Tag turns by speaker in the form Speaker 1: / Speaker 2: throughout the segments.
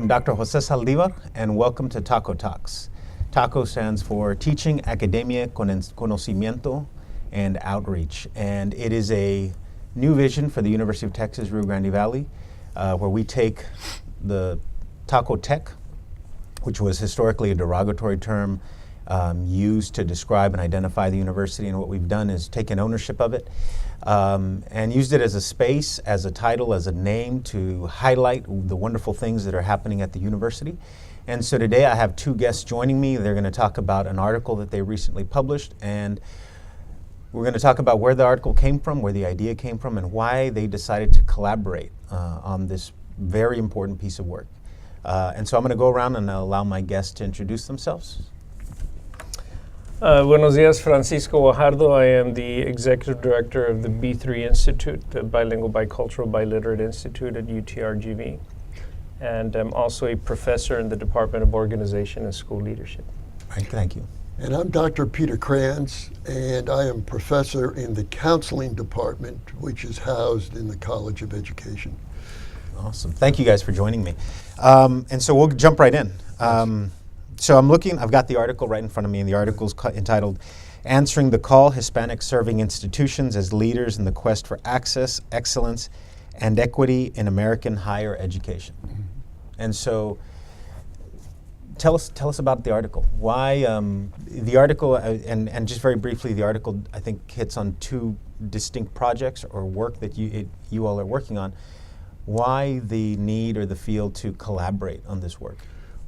Speaker 1: I'm Dr. Jose Saldivar, and welcome to T.A.C.O Talks. T.A.C.O stands for Teaching, Academia, Conocimiento, and Outreach. And it is a new vision for the University of Texas, Rio Grande Valley, where we take the T.A.C.O Tech, which was historically a derogatory term used to describe and identify the university, and what we've done is taken ownership of it and used it as a space, as a title, as a name to highlight the wonderful things that are happening at the university. And so today I have two guests joining me. They're going to talk about an article that they recently published, and we're going to talk about where the article came from, where the idea came from, and why they decided to collaborate on this very important piece of work. And so I'm going to go around and I'll allow my guests to introduce themselves.
Speaker 2: Buenos días, Francisco Guajardo. I am the Executive Director of the B3 Institute, the Bilingual, Bicultural, Biliterate Institute at UTRGV. And I'm also a professor in the Department of Organization and School Leadership.
Speaker 1: Right, thank you.
Speaker 3: And I'm Dr. Peter Kranz, and I am professor in the Counseling Department, which is housed in the College of Education.
Speaker 1: Awesome. Thank you guys for joining me. And so we'll jump right in. So I'm looking, I've got the article right in front of me, and the article is entitled, Answering the Call, Hispanic Serving Institutions as Leaders in the Quest for Access, Excellence, and Equity in American Higher Education. Mm-hmm. And so tell us about the article. Why the article, and just very briefly, the article I think hits on two distinct projects or work that you all are working on. Why the need or the feel to collaborate on this work?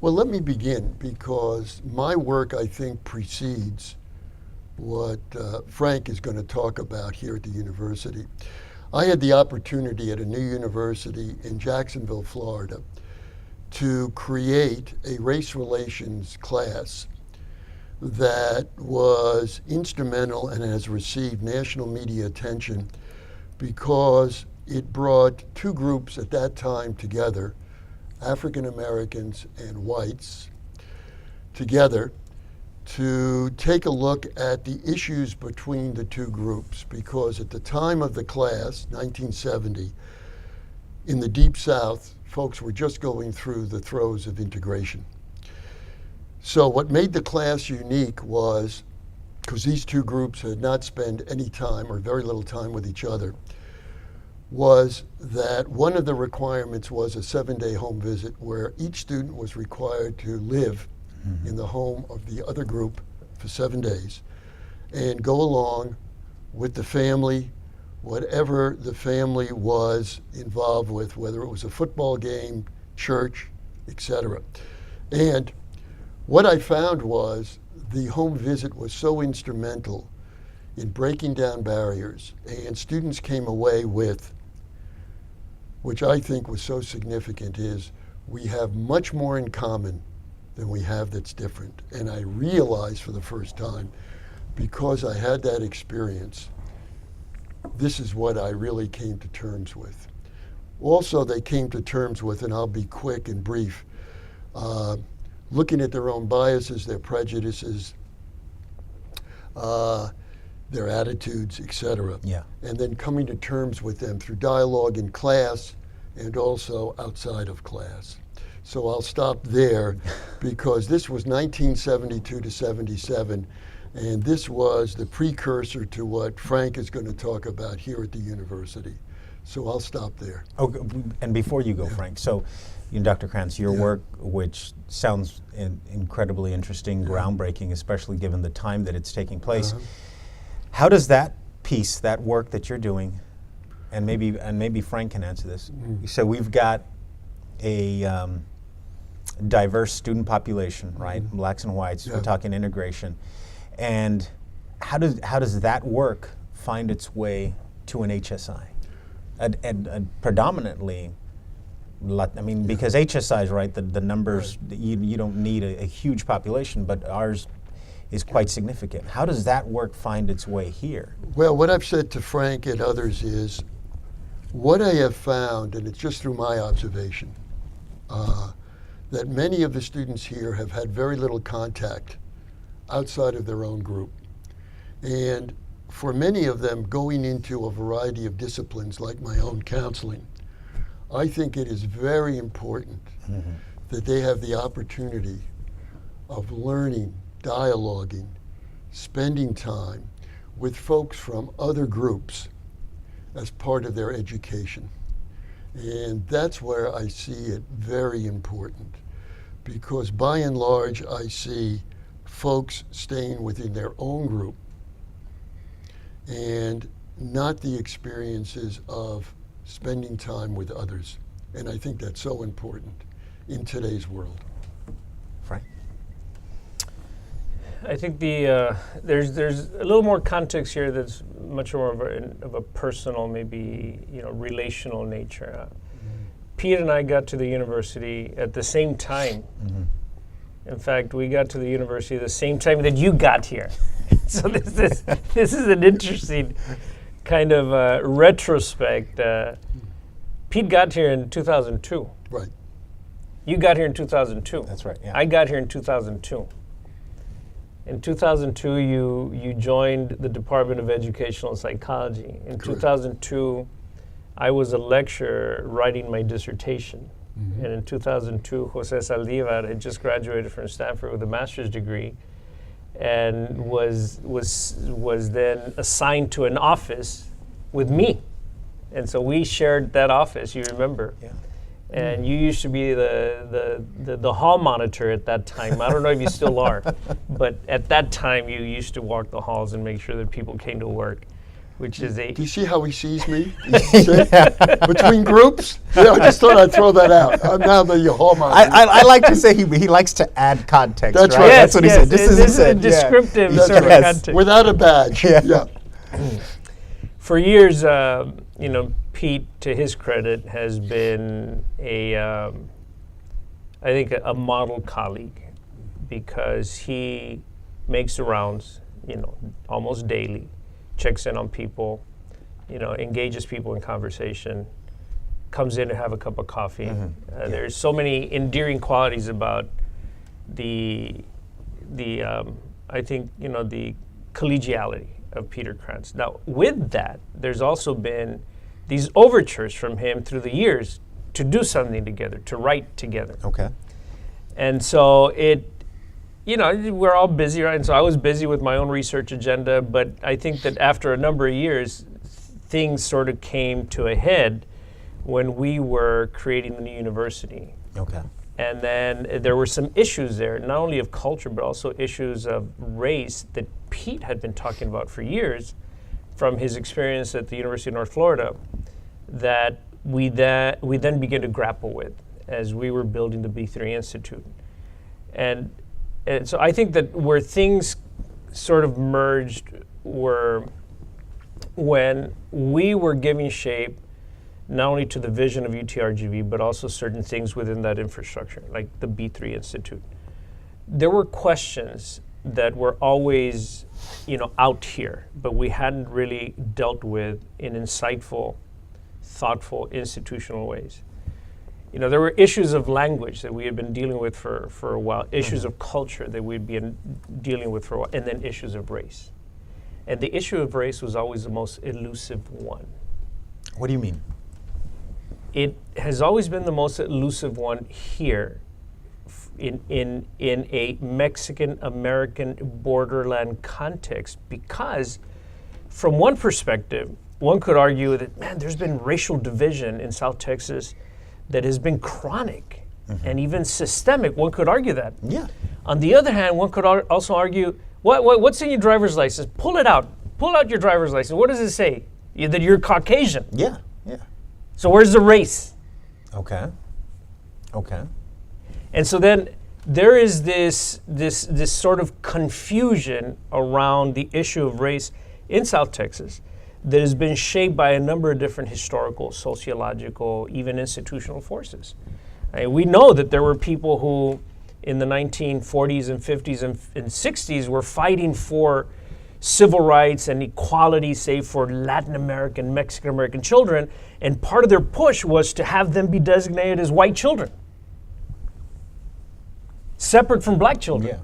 Speaker 3: Well, let me begin, because my work, I think, precedes what Frank is going to talk about here at the university. I had the opportunity at a new university in Jacksonville, Florida, to create a race relations class that was instrumental and has received national media attention because it brought two groups at that time together, African Americans and whites, together to take a look at the issues between the two groups, because at the time of the class, 1970, in the Deep South, folks were just going through the throes of integration. So what made the class unique was, because these two groups had not spent any time or very little time with each other, was that one of the requirements was a 7-day home visit where each student was required to live in the home of the other group for 7 days and go along with the family, whatever the family was involved with, whether it was a football game, church, etc. And what I found was the home visit was so instrumental in breaking down barriers, and students came away with, which I think was so significant, is we have much more in common than we have that's different. And I realized for the first time, because I had that experience, this is what I really came to terms with. Also, they came to terms with, and I'll be quick and brief, looking at their own biases, their prejudices, their attitudes, etc.
Speaker 1: Yeah.
Speaker 3: And then coming to terms with them through dialogue in class and also outside of class. So I'll stop there because this was 1972 to 77, and this was the precursor to what Frank is going to talk about here at the university. So I'll stop there.
Speaker 1: Okay, and before you go, Frank, so Dr. Kranz, your work, which sounds incredibly interesting, groundbreaking, especially given the time that it's taking place. How does that piece, that work that you're doing, and maybe Frank can answer this. So we've got a diverse student population, right? Blacks and whites. We're talking integration, and how does that work find its way to an HSI? Predominantly, I mean, because HSIs, right? The numbers, you don't need a huge population, but ours is quite significant. How does that work find its way here?
Speaker 3: Well, what I've said to Frank and others is, what I have found, and it's just through my observation, that many of the students here have had very little contact outside of their own group. And for many of them, going into a variety of disciplines like my own counseling, I think it is very important that they have the opportunity of learning, dialoguing, spending time with folks from other groups as part of their education. And that's where I see it very important, because by and large I see folks staying within their own group and not the experiences of spending time with others. And I think that's so important in today's world.
Speaker 1: Frank?
Speaker 2: I think there's a little more context here that's much more of a personal, maybe relational nature. Pete and I got to the university at the same time.
Speaker 1: Mm-hmm.
Speaker 2: In fact, we got to the university at the same time that you got here. So this is an interesting kind of retrospect. Pete got here in 2002.
Speaker 3: Right.
Speaker 2: You got here in 2002.
Speaker 1: That's right, yeah.
Speaker 2: I got here in 2002. In 2002, you joined the Department of Educational Psychology. In 2002, I was a lecturer writing my dissertation. Mm-hmm. And in 2002, Jose Saldivar had just graduated from Stanford with a master's degree and was then assigned to an office with me. And so we shared that office, you remember.
Speaker 1: Yeah.
Speaker 2: And you used to be the hall monitor at that time. I don't know if you still are, but at that time you used to walk the halls and make sure that people came to work, which is a...
Speaker 3: Do you see how he sees me? Between groups? Yeah, I just thought I'd throw that out. I'm now the hall monitor.
Speaker 1: I like to say he likes to add context.
Speaker 3: That's
Speaker 1: right.
Speaker 3: right.
Speaker 2: Yes,
Speaker 1: That's what he said.
Speaker 2: This is a descriptive sort of context.
Speaker 3: Without a badge.
Speaker 1: Yeah.
Speaker 2: For years, Pete, to his credit, has been I think a model colleague, because he makes the rounds, almost daily, checks in on people, engages people in conversation, comes in to have a cup of coffee. Mm-hmm. There's so many endearing qualities about the I think, the collegiality of Peter Krantz. Now, with that, there's also been these overtures from him through the years to do something together, to write together.
Speaker 1: Okay.
Speaker 2: And so we're all busy, right? And so I was busy with my own research agenda, but I think that after a number of years, things sort of came to a head when we were creating the new university.
Speaker 1: Okay.
Speaker 2: And then there were some issues there, not only of culture, but also issues of race that Pete had been talking about for years from his experience at the University of North Florida, that we then began to grapple with as we were building the B3 Institute. And so I think that where things sort of merged were when we were giving shape not only to the vision of UTRGV, but also certain things within that infrastructure, like the B3 Institute. There were questions that were always, out here, but we hadn't really dealt with in insightful, thoughtful, institutional ways. There were issues of language that we had been dealing with for a while, issues of culture that we'd been dealing with for a while, and then issues of race. And the issue of race was always the most elusive one.
Speaker 1: What do you mean?
Speaker 2: It has always been the most elusive one here in a Mexican-American borderland context, because from one perspective, one could argue that, man, there's been racial division in South Texas that has been chronic and even systemic. One could argue that.
Speaker 1: Yeah.
Speaker 2: On the other hand, one could also argue, what's in your driver's license? Pull it out. Pull out your driver's license. What does it say? That you're Caucasian.
Speaker 1: Yeah. Yeah.
Speaker 2: So where's the race?
Speaker 1: Okay.
Speaker 2: And so then there is this sort of confusion around the issue of race in South Texas that has been shaped by a number of different historical, sociological, even institutional forces. We know that there were people who in the 1940s and 50s and 60s were fighting for civil rights and equality, say for Latin American, Mexican American children, and part of their push was to have them be designated as white children, separate from black children.
Speaker 1: Yeah.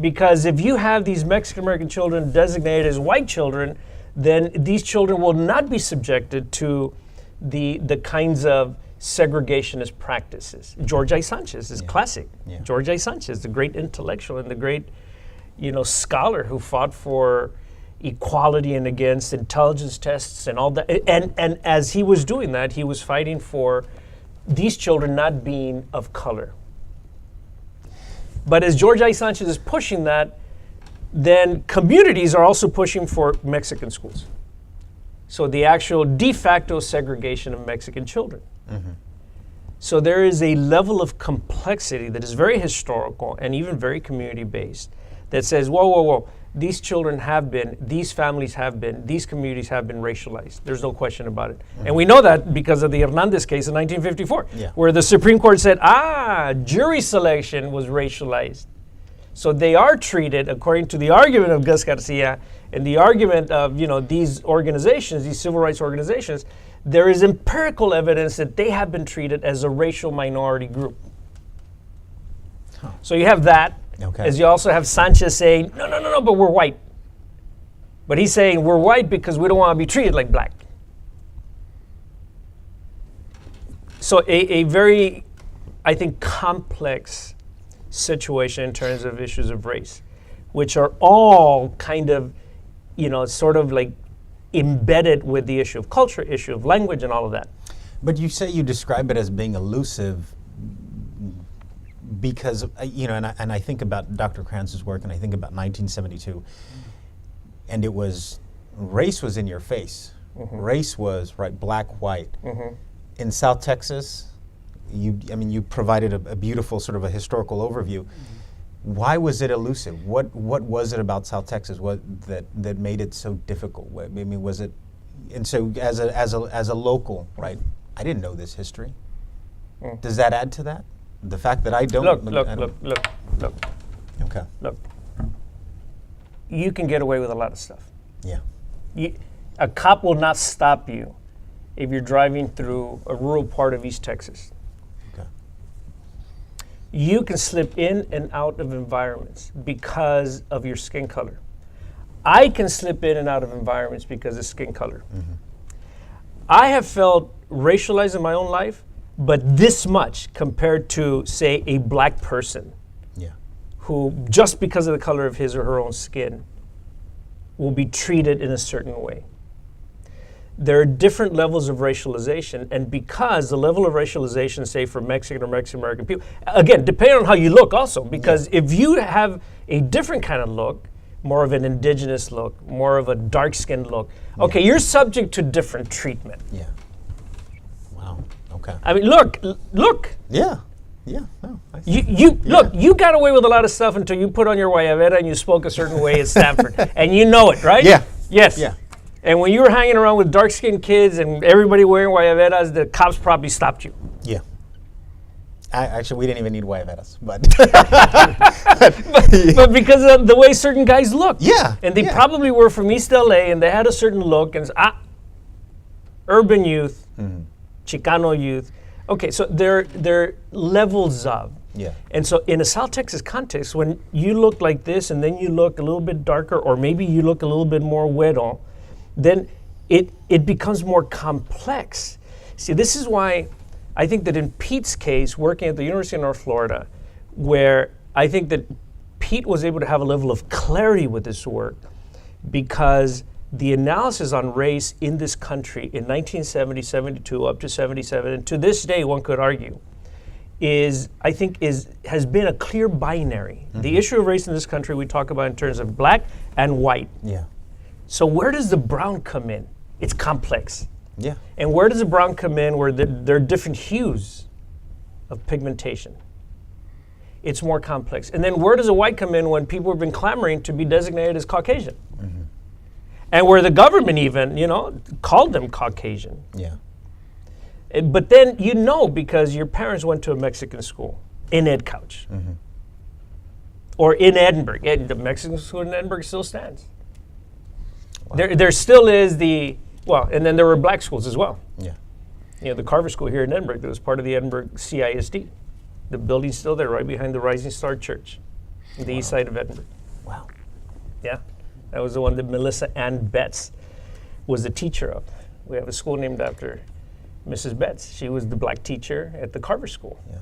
Speaker 2: Because if you have these Mexican American children designated as white children, then these children will not be subjected to the kinds of segregationist practices. George I. Sanchez is classic.
Speaker 1: Yeah.
Speaker 2: George I. Sanchez, the great intellectual and the great, scholar who fought for equality and against intelligence tests and all that. And as he was doing that, he was fighting for these children not being of color. But as George I. Sanchez is pushing that, then communities are also pushing for Mexican schools. So the actual de facto segregation of Mexican children.
Speaker 1: Mm-hmm.
Speaker 2: So there is a level of complexity that is very historical and even very community-based that says, whoa, these children have been, these families have been, these communities have been racialized. There's no question about it. Mm-hmm. And we know that because of the Hernandez case in 1954, where the Supreme Court said, jury selection was racialized. So they are treated, according to the argument of Gus Garcia and the argument of these organizations, these civil rights organizations, there is empirical evidence that they have been treated as a racial minority group. So you have that, as you also have Sanchez saying, no, but we're white. But he's saying we're white because we don't want to be treated like black. So a very, I think, complex situation in terms of issues of race, which are all kind of, sort of like embedded with the issue of culture, issue of language, and all of that.
Speaker 1: But you say you describe it as being elusive because, and I think about Dr. Kranz's work, and I think about 1972, and race was in your face. Mm-hmm. Race was, black, white. Mm-hmm. In South Texas, you provided a beautiful sort of a historical overview. Mm-hmm. Why was it elusive? What was it about South Texas that made it so difficult? Was it? And so as a local, right? I didn't know this history. Mm. Does that add to that? The fact that I don't
Speaker 2: look. Okay. Look. You can get away with a lot of stuff.
Speaker 1: Yeah.
Speaker 2: A cop will not stop you if you're driving through a rural part of East Texas.
Speaker 1: Okay.
Speaker 2: You can slip in and out of environments because of your skin color. I can slip in and out of environments because of skin color. Mm-hmm. I have felt racialized in my own life, but this much compared to, say, a black person who, just because of the color of his or her own skin, will be treated in a certain way. There are different levels of racialization, and because the level of racialization, say, for Mexican or Mexican-American people, again, depending on how you look also, because if you have a different kind of look, more of an indigenous look, more of a dark-skinned look, okay, you're subject to different treatment.
Speaker 1: Yeah. Wow. Okay.
Speaker 2: I mean, look.
Speaker 1: Yeah. Yeah. No.
Speaker 2: Look. You got away with a lot of stuff until you put on your guayabera and you spoke a certain way at Stanford, and you know it, right?
Speaker 1: Yeah.
Speaker 2: Yes.
Speaker 1: Yeah.
Speaker 2: And when you were hanging around with dark-skinned kids and everybody wearing guayaberas, the cops probably stopped you.
Speaker 1: Yeah. Actually, we didn't even need guayaberas, but
Speaker 2: but because of the way certain guys look.
Speaker 1: Yeah.
Speaker 2: And they probably were from East LA, and they had a certain look, and urban youth, Chicano youth. Okay, so there are levels of.
Speaker 1: Yeah.
Speaker 2: And so in a South Texas context, when you look like this and then you look a little bit darker, or maybe you look a little bit more güero, then it becomes more complex. See, this is why I think that in Pete's case, working at the University of North Florida, where I think that Pete was able to have a level of clarity with his work, because the analysis on race in this country in 1970, 72, up to 77, and to this day, one could argue, has been a clear binary. Mm-hmm. The issue of race in this country we talk about in terms of black and white.
Speaker 1: Yeah.
Speaker 2: So where does the brown come in? It's complex.
Speaker 1: Yeah.
Speaker 2: And where does the brown come in where there are different hues of pigmentation? It's more complex. And then where does the white come in when people have been clamoring to be designated as Caucasian? Mm-hmm. And where the government even, called them Caucasian.
Speaker 1: Yeah.
Speaker 2: But then because your parents went to a Mexican school in Ed Couch. Mm-hmm. Or in Edinburgh. The Mexican school in Edinburgh still stands. Wow. There still is and then there were black schools as well.
Speaker 1: Yeah.
Speaker 2: The Carver School here in Edinburgh, that was part of the Edinburgh CISD. The building's still there, right behind the Rising Star Church, on the east side of Edinburgh.
Speaker 1: Wow.
Speaker 2: Yeah. That was the one that Melissa Ann Betts was the teacher of. We have a school named after Mrs. Betts. She was the black teacher at the Carver School.
Speaker 1: Yeah.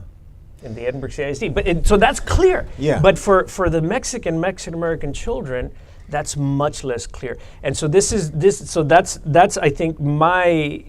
Speaker 2: In the Edinburgh CISD. So that's clear.
Speaker 1: Yeah.
Speaker 2: But for the Mexican-American children, that's much less clear. And so that's I think my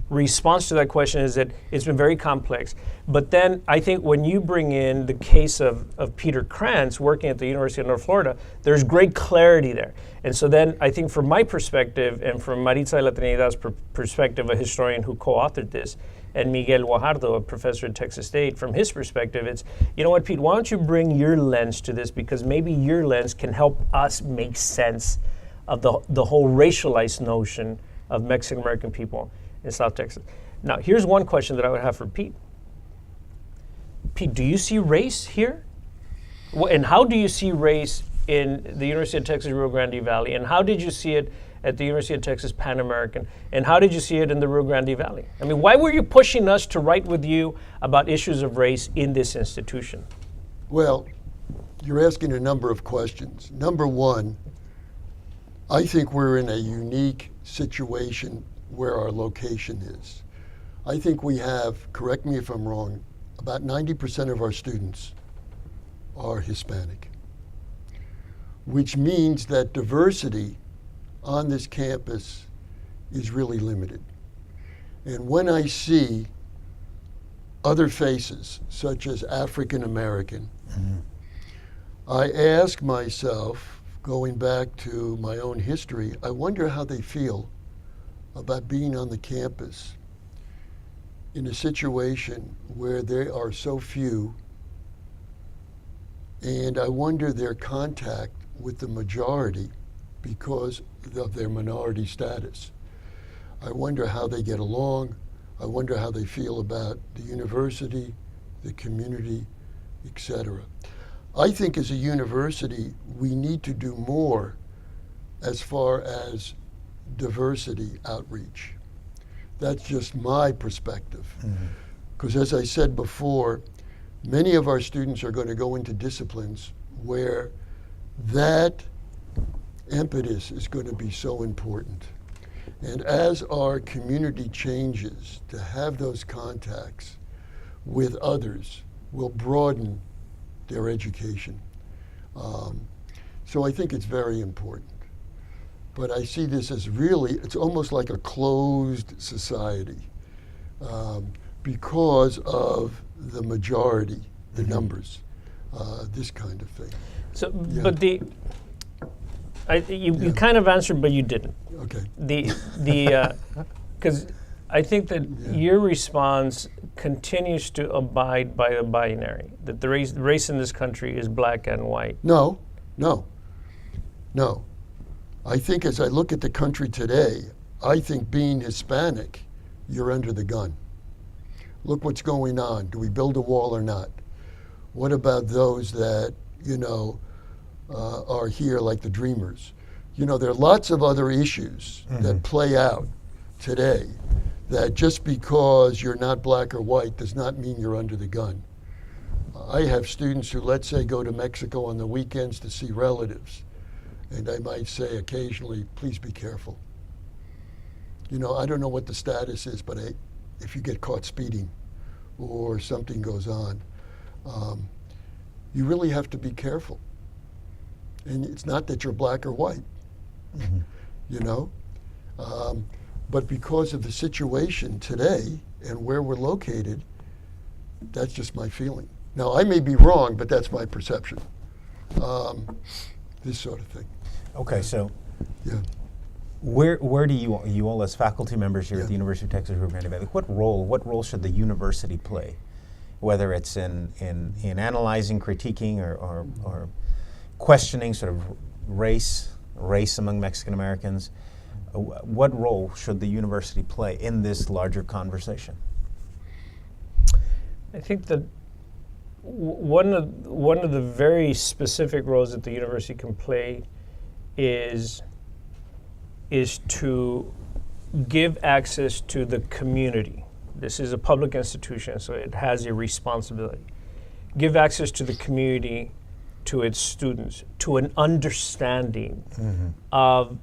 Speaker 2: response to that question is that it's been very complex. But then I think when you bring in the case of Peter Krantz working at the University of North Florida, there's great clarity there. And so then I think from my perspective and from Maritza de la Trinidad's perspective, a historian who co-authored this, and Miguel Guajardo, a professor at Texas State, from his perspective, it's, you know what, Pete, why don't you bring your lens to this, because maybe your lens can help us make sense of the whole racialized notion of Mexican-American people in South Texas. Now, here's one question that I would have for Pete. Pete, do you see race here? And how do you see race in the University of Texas Rio Grande Valley? And how did you see it at the University of Texas Pan American? And how did you see it in the Rio Grande Valley? I mean, why were you pushing us to write with you about issues of race in this institution?
Speaker 3: Well, you're asking a number of questions. Number one, I think we're in a unique situation where our location is. I think we have, correct me if I'm wrong, about 90% of our students are Hispanic, which means that diversity on this campus is really limited. And when I see other faces, such as African American, I ask myself, going back to my own history, I wonder how they feel about being on the campus in a situation where there are so few, and I wonder their contact with the majority because of their minority status. I wonder how they get along. I wonder how they feel about the university, the community, etc. I think as a university, we need to do more as far as diversity outreach. That's just my perspective. Because as I said before, many of our students are going to go into disciplines where that impetus is going to be so important. And as our community changes, to have those contacts with others will broaden their education. So I think it's very important. But I see this as really, it's almost like a closed society because of the majority, the numbers, this kind of thing.
Speaker 2: So,
Speaker 3: Yeah.
Speaker 2: but you kind of answered, but you didn't.
Speaker 3: Okay.
Speaker 2: Because I think that your response continues to abide by the binary, that the race in this country is black and white.
Speaker 3: No. I think as I look at the country today, I think being Hispanic, you're under the gun. Look what's going on. Do we build a wall or not? What about those that, are here like the Dreamers? There are lots of other issues that play out today that just because you're not black or white does not mean you're under the gun. I have students who, let's say, go to Mexico on the weekends to see relatives. And I might say occasionally, please be careful. I don't know what the status is, but if you get caught speeding or something goes on, you really have to be careful. And it's not that you're black or white, but because of the situation today and where we're located, that's just my feeling. Now, I may be wrong, but that's my perception. This sort of thing.
Speaker 1: Okay, so
Speaker 3: Yeah.
Speaker 1: where do you all as faculty members here at
Speaker 3: Yeah.
Speaker 1: the University of Texas Rio Grande Valley, what role should the university play, whether it's in analyzing, critiquing, or questioning sort of race among Mexican Americans? What role should the university play in this larger conversation?
Speaker 2: I think that one of the very specific roles that the university can play is to give access to the community. This is a public institution, so it has a responsibility. Give access to the community, to its students, to an understanding of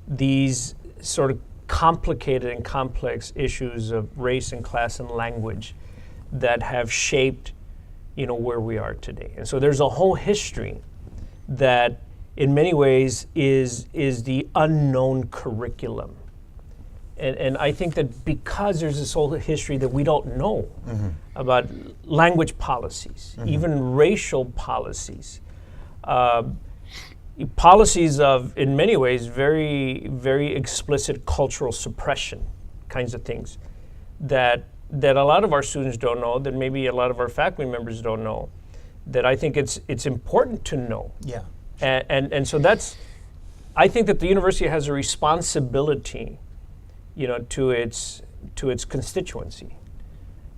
Speaker 2: these sort of complicated and complex issues of race and class and language that have shaped, where we are today. And so there's a whole history that in many ways is the unknown curriculum. And I think that because there's this whole history that we don't know about language policies, even racial policies, policies of, in many ways, very, very explicit cultural suppression kinds of things that a lot of our students don't know, that maybe a lot of our faculty members don't know, that I think it's important to know.
Speaker 1: Yeah.
Speaker 2: And so I think that the university has a responsibility, to its constituency,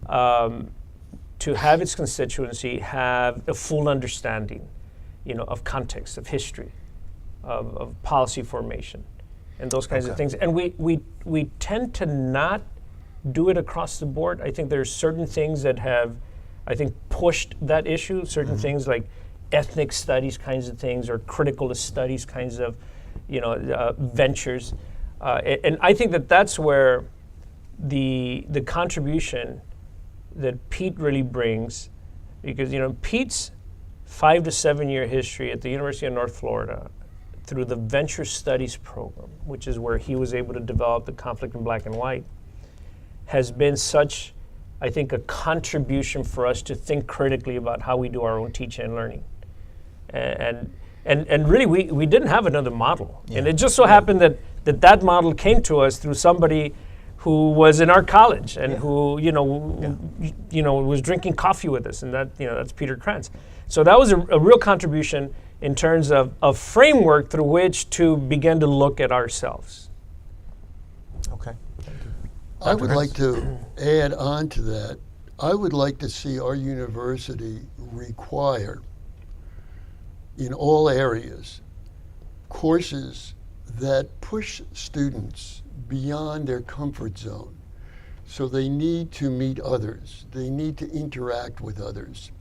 Speaker 2: to have its constituency have a full understanding, of context, of history, of policy formation, and those kinds of things. And we tend to not do it across the board. I think there's certain things that have, I think, pushed that issue. Certain things like ethnic studies kinds of things, or critical studies kinds of, ventures. And I think that that's where the contribution that Pete really brings, because Pete's 5 to 7 year history at the University of North Florida through the Venture Studies program, which is where he was able to develop the conflict in black and white, has been such, I think, a contribution for us to think critically about how we do our own teaching and learning. And really, we didn't have another model. Yeah. And it just so happened that model came to us through somebody who was in our college and who, was drinking coffee with us, and that's Peter Krantz. So that was a real contribution in terms of a framework through which to begin to look at ourselves.
Speaker 1: Okay.
Speaker 3: I would like to add on to that. I would like to see our university require, in all areas, courses that push students beyond their comfort zone. So they need to meet others. They need to interact with others,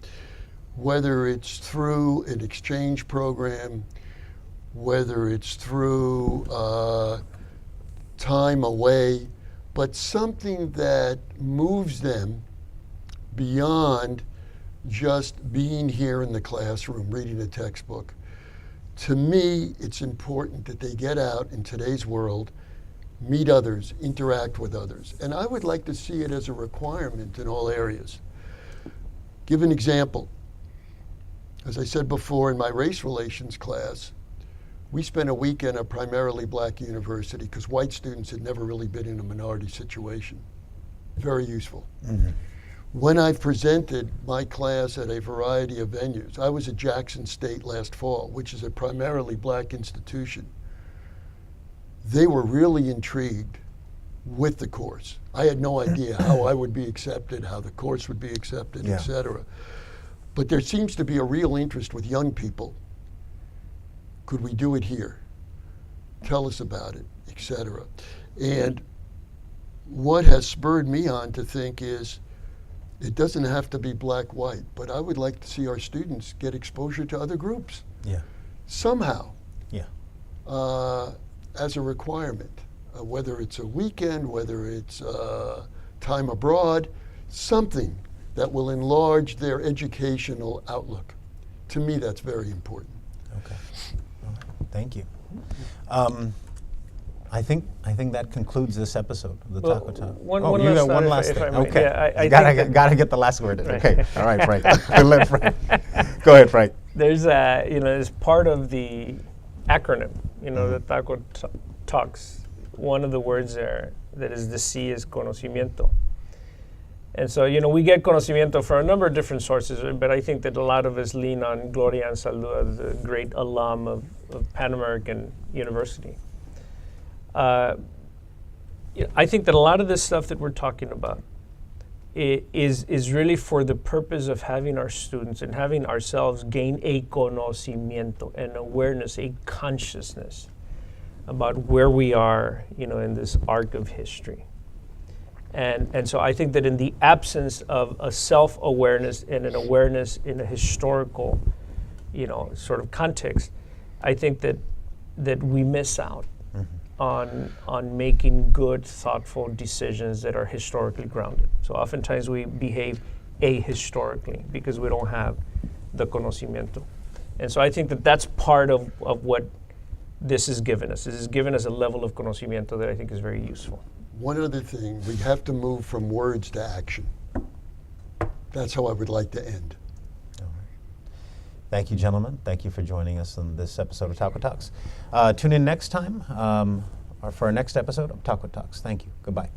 Speaker 3: whether it's through an exchange program, whether it's through time away, but something that moves them beyond just being here in the classroom, reading a textbook. To me, it's important that they get out in today's world, meet others, interact with others. And I would like to see it as a requirement in all areas. Give an example. As I said before, in my race relations class, we spent a week in a primarily black university because white students had never really been in a minority situation. Very useful. Mm-hmm. When I presented my class at a variety of venues, I was at Jackson State last fall, which is a primarily black institution. They were really intrigued with the course. I had no idea how I would be accepted, how the course would be accepted, et cetera. But there seems to be a real interest with young people. Could we do it here? Tell us about it, et cetera. And what has spurred me on to think is, it doesn't have to be black-white, but I would like to see our students get exposure to other groups. Yeah. Somehow. Yeah. As a requirement, whether it's a weekend, whether it's time abroad, something that will enlarge their educational outlook. To me, that's very important.
Speaker 1: Okay. Thank you. I think that concludes this episode of the T.A.C.O Talks.
Speaker 2: One last thing.
Speaker 1: Okay.
Speaker 2: Yeah,
Speaker 1: gotta get the last word in.
Speaker 2: Right.
Speaker 1: Okay. All right, Frank. Let Frank. Go ahead, Frank.
Speaker 2: There's as part of the acronym, the T.A.C.O Talks. One of the words there that is the C is Conocimiento. And so, we get Conocimiento from a number of different sources, but I think that a lot of us lean on Gloria Anzaldúa, the great alum of Pan American University. I think that a lot of this stuff that we're talking about is really for the purpose of having our students and having ourselves gain a conocimiento, an awareness, a consciousness about where we are, in this arc of history. And so I think that in the absence of a self-awareness and an awareness in a historical, sort of context, I think that we miss out. Mm-hmm. on making good, thoughtful decisions that are historically grounded. So oftentimes we behave ahistorically because we don't have the conocimiento. And so I think that that's part of what this has given us. This has given us a level of conocimiento that I think is very useful.
Speaker 3: One other thing, we have to move from words to action. That's how I would like to end.
Speaker 1: Thank you, gentlemen. Thank you for joining us on this episode of T.A.C.O Talks. Tune in next time for our next episode of T.A.C.O Talks. Thank you. Goodbye.